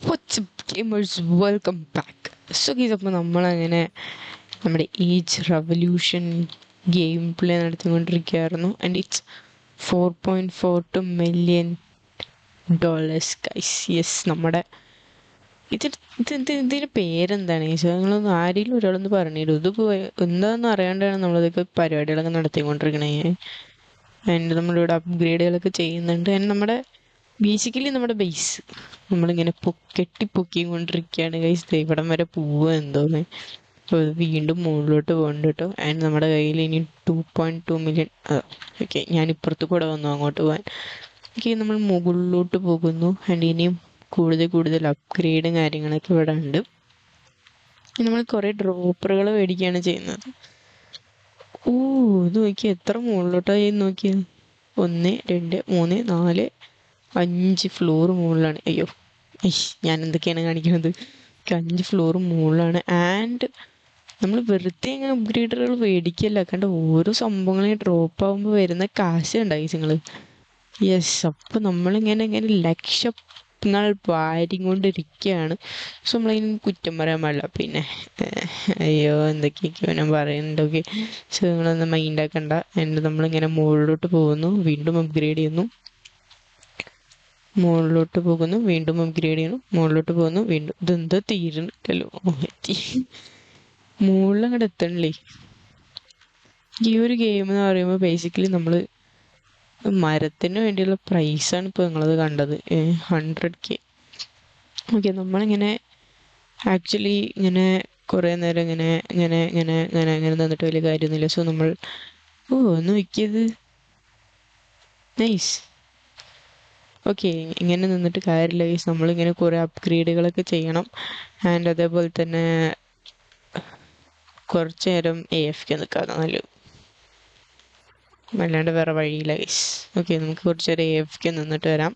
WhatsApp gamers welcome back. So guys, അപ്പോൾ നമ്മളങ്ങനെ നമ്മുടെ ഏജ് റെവല്യൂഷൻ ഗെയിം പ്ലേ നടത്തിക്കൊണ്ടിരിക്കുകയായിരുന്നു. And it's 4.42 million dollars guys. Yes, നമ്മുടെ ഇതിൻ്റെ പേരെന്താണ് ചോദിച്ചാൽ നിങ്ങളൊന്ന് ആരെങ്കിലും ഒരാളൊന്ന് പറഞ്ഞിടും. ഇതിപ്പോൾ എന്താണെന്ന് അറിയാണ്ടാണ് നമ്മളിതൊക്കെ പരിപാടികളൊക്കെ നടത്തിക്കൊണ്ടിരിക്കണേ. ആൻഡ് നമ്മളിവിടെ അപ്ഗ്രേഡുകളൊക്കെ ചെയ്യുന്നുണ്ട്. ആൻഡ് നമ്മുടെ ബേസിക്കലി നമ്മുടെ ബേസ് നമ്മളിങ്ങനെ പൊക്കിക്കൊണ്ടിരിക്കുകയാണ് ഗൈസ്. ഇവിടം വരെ പോവുക എന്തോന്ന്. അപ്പോൾ വീണ്ടും മുകളിലോട്ട് പോകുന്നുണ്ട് കേട്ടോ. ആൻഡ് നമ്മുടെ കയ്യിൽ ഇനി 2.2 മില്യൺ. ഓക്കെ, ഞാൻ ഇപ്പുറത്ത് കൂടെ വന്നു അങ്ങോട്ട് പോകാൻ. ഓക്കെ, നമ്മൾ മുകളിലോട്ട് പോകുന്നു. ആൻഡ് ഇനിയും കൂടുതൽ അപ്ഗ്രേഡും കാര്യങ്ങളൊക്കെ ഇവിടെ ഉണ്ട്. നമ്മൾ കുറേ ഡ്രോപ്പറുകൾ മേടിക്കുകയാണ് ചെയ്യുന്നത്. ഓ, ഇത് നോക്കിയാൽ എത്ര മുകളിലോട്ടായി നോക്കിയത്. 1 2 3 4 5 ഫ്ലോർ മുകളിലാണ്. അയ്യോ ഞാൻ എന്തൊക്കെയാണ് കാണിക്കുന്നത്. 5 ഫ്ലോർ മുകളിലാണ്. ആൻഡ് നമ്മൾ വെറുതെ ഇങ്ങനെ അപ്ഗ്രേഡറുകൾ മേടിക്കല്ല, കണ്ട ഓരോ സംഭവങ്ങളെ ഡ്രോപ്പ് ആകുമ്പോൾ വരുന്ന കാശ് ഉണ്ടായി നിങ്ങൾ. യെസ്, അപ്പോൾ നമ്മളിങ്ങനെ ലക്ഷങ്ങൾ വാരിക്കൊണ്ടിരിക്കുകയാണ്. സോ നമ്മളതിന് കുറ്റം പറയാൻ പാടില്ല. പിന്നെ അയ്യോ എന്തൊക്കെയൊക്കെയോ ഞാൻ പറയുന്നുണ്ടൊക്കെ. സോ നിങ്ങളൊന്നും മൈൻഡാക്കണ്ട. എന്നിട്ട് നമ്മളിങ്ങനെ മുകളിലോട്ട് പോകുന്നു, വീണ്ടും അപ്ഗ്രേഡ് ചെയ്യുന്നു, മുകളിലോട്ട് പോകുന്നു, വീണ്ടും അപ്ഗ്രേഡ് ചെയ്യുന്നു, മുകളിലോട്ട് പോകുന്നു, വീണ്ടും. ഇതെന്താ തീരുന്നില്ലല്ലോ. എത്തി മുകളിൽ അങ്ങോട്ട് എത്തണല്ലേ. ഈ ഒരു ഗെയിം എന്ന് പറയുമ്പോൾ ബേസിക്കലി നമ്മൾ മരത്തിന് വേണ്ടിയുള്ള പ്രൈസാണ് ഇപ്പോൾ നിങ്ങളത് കണ്ടത്. 100K. ഓക്കെ, നമ്മളിങ്ങനെ ആക്ച്വലി ഇങ്ങനെ കുറേ നേരം ഇങ്ങനെ നിന്നിട്ട് വലിയ കാര്യമൊന്നുമില്ല. സോ നമ്മൾ ഒന്ന് വയ്ക്കിയത് നൈസ്. ഓക്കെ, ഇങ്ങനെ നിന്നിട്ട് കാര്യമില്ല ഗൈസ്. നമ്മളിങ്ങനെ കുറേ അപ്ഗ്രേഡുകളൊക്കെ ചെയ്യണം. ആൻഡ് അതേപോലെ തന്നെ കുറച്ച് നേരം AFK നിൽക്കാതെ നല്ലത്, അല്ലാണ്ട് വേറെ വഴിയില്ല ഗൈസ്. ഓക്കെ, നമുക്ക് കുറച്ച് നേരം AFK നിന്നിട്ട് വരാം.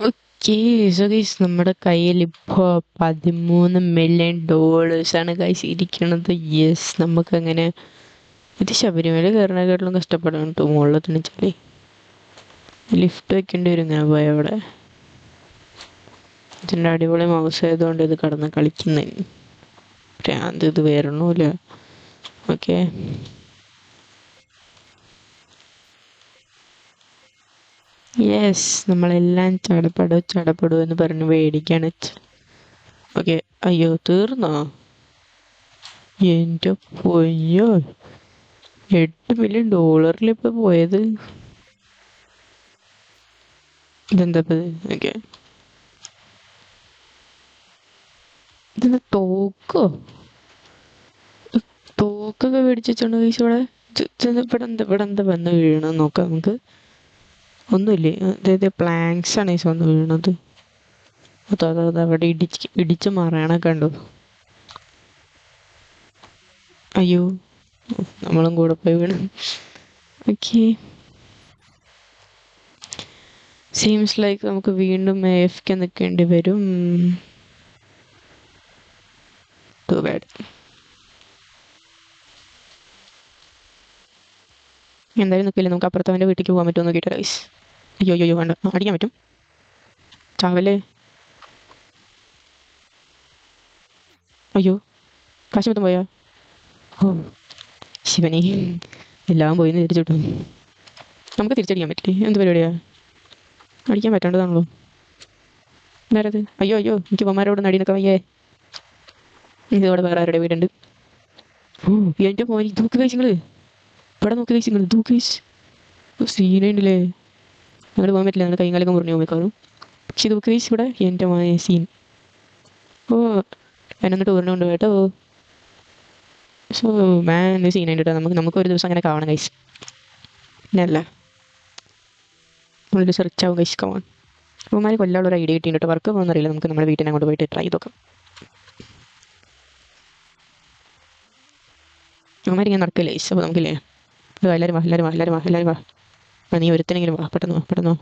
ഓക്കെ, സോ ഗൈസ് നമ്മുടെ കയ്യിൽ ഇപ്പോൾ 13 മില്യൺ ഡോളേഴ്സാണ് ഗൈസ് ഇരിക്കണത്. യെസ്, നമുക്കങ്ങനെ ഇത് ശബരിമല കയറണേക്കാട്ടിലും കഷ്ടപ്പെടാൻ കേട്ടോ. മുകളിൽ തിണിച്ചാലേ ലിഫ്റ്റ് വെക്കേണ്ടി വരും ഇങ്ങനെ പോയ അവിടെ. ഇതിൻ്റെ അടിപൊളി മൗസ് ആയതുകൊണ്ട് ഇത് കടന്ന് കളിക്കുന്നതിന് ഭ്രാന്ത് ഇത് വരണമില്ല. ഓക്കെ, യെസ്, നമ്മളെല്ലാം ചടപടു എന്ന് പറഞ്ഞ് മേടിക്കാണ്. ഓക്കെ, അയ്യോ തീർന്നോ? എൻ്റെ പൊയ്യോ, 8 മില്യൺ ഡോളറിൽ ഇപ്പോൾ പോയത്. ഇതെന്താ ഇത്? ഓക്കെ, ഇതെന്താ തോക്കൊക്കെ മേടിച്ചിട്ടുണ്ട് കൈസ് ഇവിടെ. ഇവിടെ എന്താ വന്ന് വീഴണമെന്ന് നോക്കാം നമുക്ക്. ഒന്നുമില്ലേ, അതായത് പ്ലാങ്ക്സ് ആണ് ഈസ് വന്ന് വീണത്. അത് അവിടെ ഇടിച്ച് മറയണൊക്കെ ഉണ്ടോ. അയ്യോ, നമ്മളും കൂടെ പോയി വീണു. ഓക്കെ, സീംസ് ലൈക്ക് നമുക്ക് വീണ്ടും AFK നിൽക്കേണ്ടി വരും. Too bad. എന്തായാലും നിൽക്കില്ല, നമുക്ക് അപ്പുറത്തവൻ്റെ വീട്ടിലേക്ക് പോകാൻ പറ്റുമോ നോക്കിയിട്ട് ഗൈസ്. അയ്യോ വേണ്ട, അടിക്കാൻ പറ്റും ചാവല്ലേ. അയ്യോ, കാശ് മൊത്തം പോയാ. ഓ ശിവനെ, എല്ലാം പോയി തിരിച്ചിട്ടു. നമുക്ക് തിരിച്ചടിക്കാൻ പറ്റില്ലേ? എന്ത് പരിപാടിയാ? അടിക്കാൻ പറ്റേണ്ടതാണല്ലോ. വേറത് അയ്യോ എനിക്ക് പൊമാരോട് അടി നിൽക്കാൻ വയ്യേ. ഇതോടെ വേറെ ആരുടെ വീടുണ്ട്. ഓ എൻ്റെ മോനി, തൂക്ക് കഴിച്ചിങ്ങള് ഇവിടെ നോക്കി കഴിച്ചിങ്ങൾ തൂക്ക് കഴിച്ച്. സീനുണ്ടല്ലേ, ഞങ്ങൾ പോകാൻ പറ്റില്ല, ഞങ്ങളുടെ കൈകാലൊക്കെ മുറിഞ്ഞു പോകുമ്പോൾ. പക്ഷെ തൂക്ക് കഴിച്ച് ഇവിടെ എൻ്റെ മോനെ സീൻ. ഓ എന്നെ ടൂറിന് കൊണ്ടുപോയി കേട്ടോ. സോ മാൻ സീനായിട്ട് നമുക്ക് ഒരു ദിവസം അങ്ങനെ കാണണം ഗൈസ്. പിന്നല്ല നമ്മളൊരു സെർച്ച് ആവും ഗൈസ്. കമാൻ അവന്മാർ കൊല്ലാനുള്ള ഒരു ഐഡിയ കിട്ടിയിട്ട് വർക്ക് പോകുന്നറിയില്ല. നമുക്ക് നമ്മുടെ വീട്ടിനെ അങ്ങോട്ട് പോയിട്ട് ട്രൈ ചെയ്ത് നോക്കാം. അവന്മാരിങ്ങനെ നടക്കില്ല ഗൈസ്. അപ്പോൾ നമുക്കില്ലേ എല്ലാവരും വാ, എല്ലാവരും വാ, എല്ലാവരും വാ, എല്ലാവരും വാ. നീ ഒരുത്തനെങ്കിലും വാ, പെട്ടെന്ന് വാ, പെട്ടെന്ന് വാ.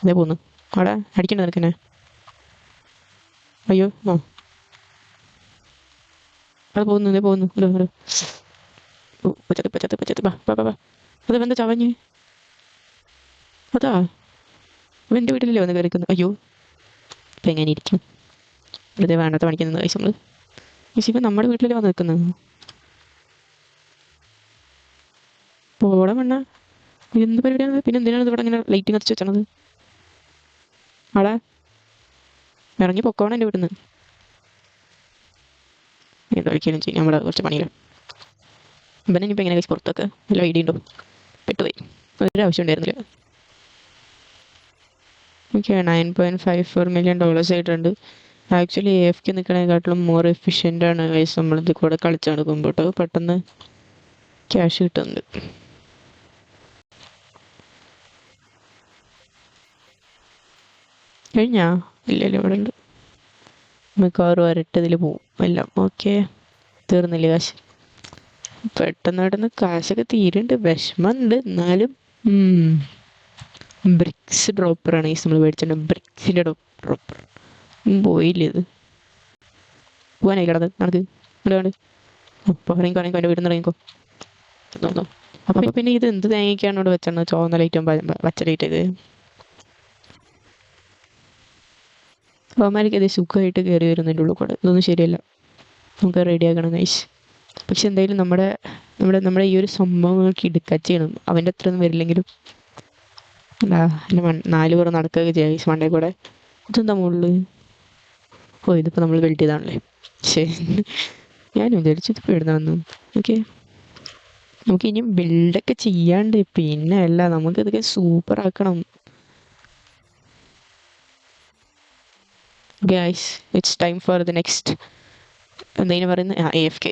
അതേ പോന്നു അവിടെ അടിക്കണ്ട നിനക്കെന്നെ. അയ്യോ ആ അത് പോകുന്നു, ഇതേ പോകുന്നു. പച്ചത്ത് പച്ചത്ത് പച്ചത്ത് ബാ ബാ ബാ. അത് എന്താ ചവഞ്ഞ്? അതാ അവൻ എൻ്റെ വീട്ടിലല്ലേ വന്ന് കയറിക്കുന്നു. അയ്യോ ഇപ്പം എങ്ങനെ ഇരിക്കും? വെറുതെ വേണ്ടാത്ത പണിക്കുന്നത് കഴിച്ച് നമ്മൾ. പക്ഷേ ഇപ്പം നമ്മുടെ വീട്ടിലല്ലേ വന്ന് നിൽക്കുന്നത്. പോടെ മണ്ണ എന്ത് പരിപാടിയാണ്? പിന്നെ എന്തിനാണ് ഇവിടെ ഇങ്ങനെ ലൈറ്റ് കത്തിച്ച് വെച്ചത്? ആടാ ഇറങ്ങി പൊക്കോണം എൻ്റെ വീട്ടിൽ നിന്ന്. എന്താ ഒരിക്കലും ചെയ്യും നമ്മുടെ കുറച്ച് പണിയില്ല. ഇവനെ ഇനിയിപ്പോൾ എങ്ങനെ കഴിച്ച് പുറത്തൊക്കെ നല്ല ഐഡിയ ഉണ്ടോ? പെട്ടുപോയി. ഒരാവശ്യം ഉണ്ടായിരുന്നില്ല. ഓക്കെ 9.54 million dollars ആയിട്ടുണ്ട്. ആക്ച്വലി AFK നിൽക്കണേക്കാട്ടിലും മോർ എഫിഷ്യൻ്റ് ആണ് ഗൈസ് നമ്മളിത് കൂടെ കളിച്ച് നടക്കുമ്പോൾ കേട്ടോ. പെട്ടെന്ന് ക്യാഷ് കിട്ടുന്നുണ്ട്. കഴിഞ്ഞാ ഇല്ലല്ലോ ഇവിടെ ഉണ്ട്. മിക്കവാറും ഒരട്ടതിൽ പോവും എല്ലാം. ഓക്കെ തീർന്നില്ലേ കാശ്? പെട്ടെന്ന് കാശൊക്കെ തീരുന്നുണ്ട്. വിഷമമുണ്ട് എന്നാലും. ബ്രിക്സ് ഡ്രോപ്പറാണ് ഈ നമ്മൾ മേടിച്ചിട്ടുണ്ട്. ബ്രിക്സിൻ്റെ ഡ്രോപ്പർ പോയില്ലേ ഇത്? പോകാനായി കിടന്നത് നടക്ക് ഇടാണ്ട്. അപ്പോൾ ഇറങ്ങിക്കോ ഇറങ്ങിക്കോ എൻ്റെ വീട്ടിൽ നിന്ന് ഇറങ്ങിക്കോ. തോന്നോ അപ്പം പിന്നെ ഇത് എന്ത് തേങ്ങയ്ക്കാണ് ഇവിടെ വെച്ചത്? ചുവന്ന ലൈറ്റും പച്ച ലൈറ്റ് ഇത്. അവന്മാർക്ക് ഇത് സുഖമായിട്ട് കയറി വരുന്നതിൻ്റെ ഉള്ളിൽ കൂടെ. ഇതൊന്നും ശരിയല്ല. നമുക്ക് റെഡിയാക്കണം ഗൈസ്. പക്ഷെ എന്തായാലും നമ്മുടെ നമ്മുടെ നമ്മുടെ ഈ ഒരു സംഭവങ്ങൾക്ക് ഇടുക്കച്ച് ചെയ്യണം. അവൻ്റെ അത്ര ഒന്നും വരില്ലെങ്കിലും എന്താ എൻ്റെ 4 പേർ നടക്കുകയൊക്കെ ചെയ്യാം ഗൈസ് മണ്ടേ കൂടെ. ഇതെന്താ മുകളിൽ? ഓ ഇതിപ്പോൾ നമ്മൾ ബിൽഡ് ചെയ്താണല്ലേ. ശരി ഞാൻ വിചാരിച്ചു ഇതിപ്പോൾ ഇടുന്നതെന്ന്. ഓക്കെ നമുക്ക് ഇനിയും ബിൽഡൊക്കെ ചെയ്യാണ്ട്. പിന്നെ അല്ല നമുക്കിതൊക്കെ സൂപ്പർ ആക്കണം guys. It's time for the next എന്താ പറയുന്നത് AFK.